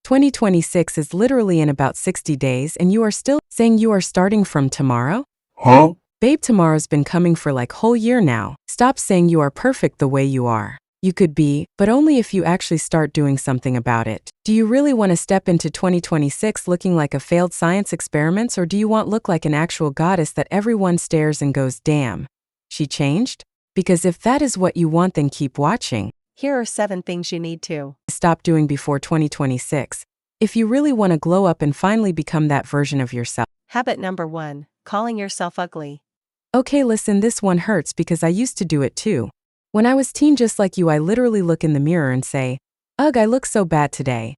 2026 is literally in about 60 days and you are still saying you are starting from tomorrow? Huh? Babe, tomorrow's been coming for like whole year now. Stop saying you are perfect the way you are. You could be, but only if you actually start doing something about it. Do you really want to step into 2026 looking like a failed science experiment, or do you want to look like an actual goddess that everyone stares and goes, damn, she changed? Because if that is what you want, then keep watching. Here are 7 things you need to stop doing before 2026. If you really want to glow up and finally become that version of yourself. Habit number 1, calling yourself ugly. Okay, listen, this one hurts because I used to do it too. When I was teen just like you, I literally look in the mirror and say, ugh, I look so bad today.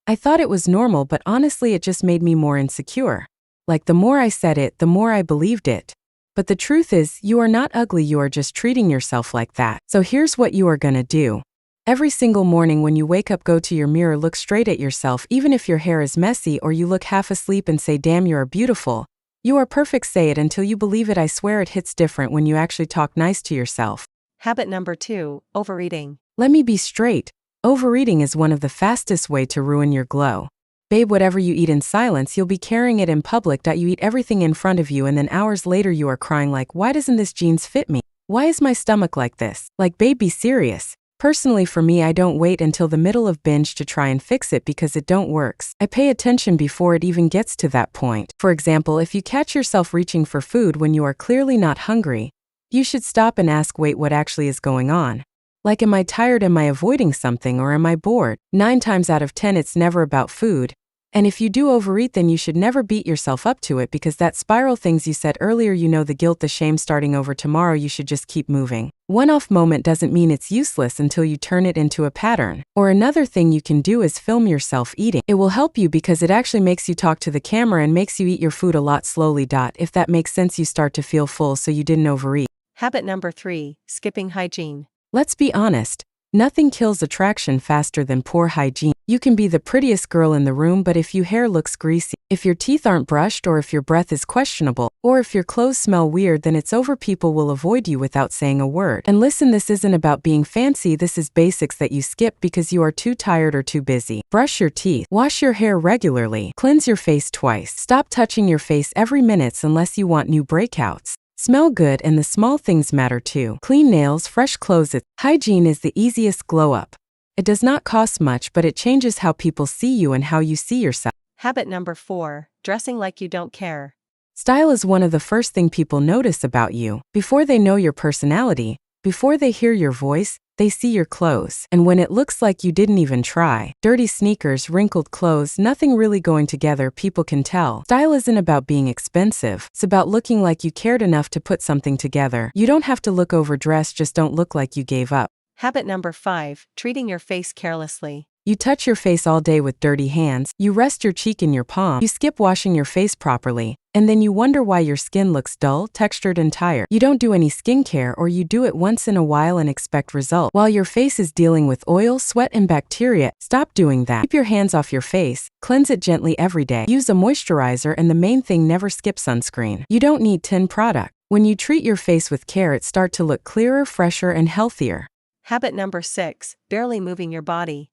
I thought it was normal, but honestly it just made me more insecure. Like the more I said it, the more I believed it. But the truth is, you are not ugly, you are just treating yourself like that. So here's what you are gonna do. Every single morning when you wake up, go to your mirror, look straight at yourself, even if your hair is messy or you look half asleep, and say, damn, you are beautiful. You are perfect. Say it until you believe it. I swear it hits different when you actually talk nice to yourself. Habit number 2, overeating. Let me be straight. Overeating is one of the fastest way to ruin your glow. Babe, whatever you eat in silence, you'll be carrying it in public. You eat everything in front of you and then hours later you are crying like, why doesn't this jeans fit me? Why is my stomach like this? Like, babe, be serious. Personally for me, I don't wait until the middle of binge to try and fix it because it don't works. I pay attention before it even gets to that point. For example, if you catch yourself reaching for food when you are clearly not hungry, you should stop and ask, wait, what actually is going on? Like, am I tired? Am I avoiding something? Or am I bored? 9 times out of 10, it's never about food. And if you do overeat, then you should never beat yourself up to it because that spiral things you said earlier, you know, the guilt, the shame, starting over tomorrow, you should just keep moving. One-off moment doesn't mean it's useless until you turn it into a pattern. Or another thing you can do is film yourself eating. It will help you because it actually makes you talk to the camera and makes you eat your food a lot slowly. If that makes sense, you start to feel full so you didn't overeat. Habit number 3, skipping hygiene. Let's be honest. Nothing kills attraction faster than poor hygiene. You can be the prettiest girl in the room, but if your hair looks greasy, if your teeth aren't brushed, or if your breath is questionable, or if your clothes smell weird, then it's over. People will avoid you without saying a word. And listen, this isn't about being fancy. This is basics that you skip because you are too tired or too busy. Brush your teeth. Wash your hair regularly. Cleanse your face twice. Stop touching your face every minute unless you want new breakouts. Smell good, and the small things matter too. Clean nails, fresh clothes. Hygiene is the easiest glow up. It does not cost much, but it changes how people see you and how you see yourself. Habit number 4, dressing like you don't care. Style is one of the first thing people notice about you. Before they know your personality, before they hear your voice, they see your clothes. And when it looks like you didn't even try, dirty sneakers, wrinkled clothes, nothing really going together, people can tell. Style isn't about being expensive. It's about looking like you cared enough to put something together. You don't have to look overdressed, just don't look like you gave up. Habit number 5, treating your face carelessly. You touch your face all day with dirty hands, you rest your cheek in your palm, you skip washing your face properly, and then you wonder why your skin looks dull, textured, and tired. You don't do any skincare, or you do it once in a while and expect results, while your face is dealing with oil, sweat, and bacteria. Stop doing that. Keep your hands off your face, cleanse it gently every day, use a moisturizer, and the main thing, never skip sunscreen. You don't need 10 products. When you treat your face with care, it starts to look clearer, fresher, and healthier. Habit number 6, barely moving your body.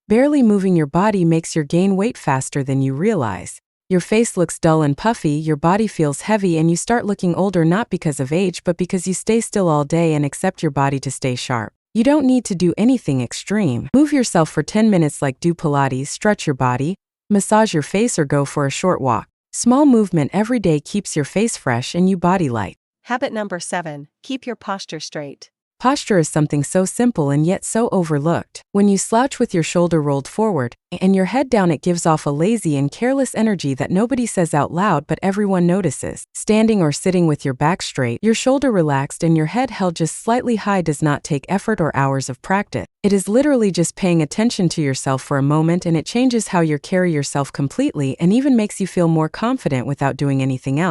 Barely moving your body makes you gain weight faster than you realize. Your face looks dull and puffy, your body feels heavy, and you start looking older, not because of age but because you stay still all day and accept your body to stay sharp. You don't need to do anything extreme. Move yourself for 10 minutes, like do Pilates, stretch your body, massage your face, or go for a short walk. Small movement every day keeps your face fresh and you body light. Habit number 7, keep your posture straight. Posture is something so simple and yet so overlooked. When you slouch with your shoulder rolled forward and your head down, it gives off a lazy and careless energy that nobody says out loud but everyone notices. Standing or sitting with your back straight, your shoulder relaxed, and your head held just slightly high does not take effort or hours of practice. It is literally just paying attention to yourself for a moment, and it changes how you carry yourself completely and even makes you feel more confident without doing anything else.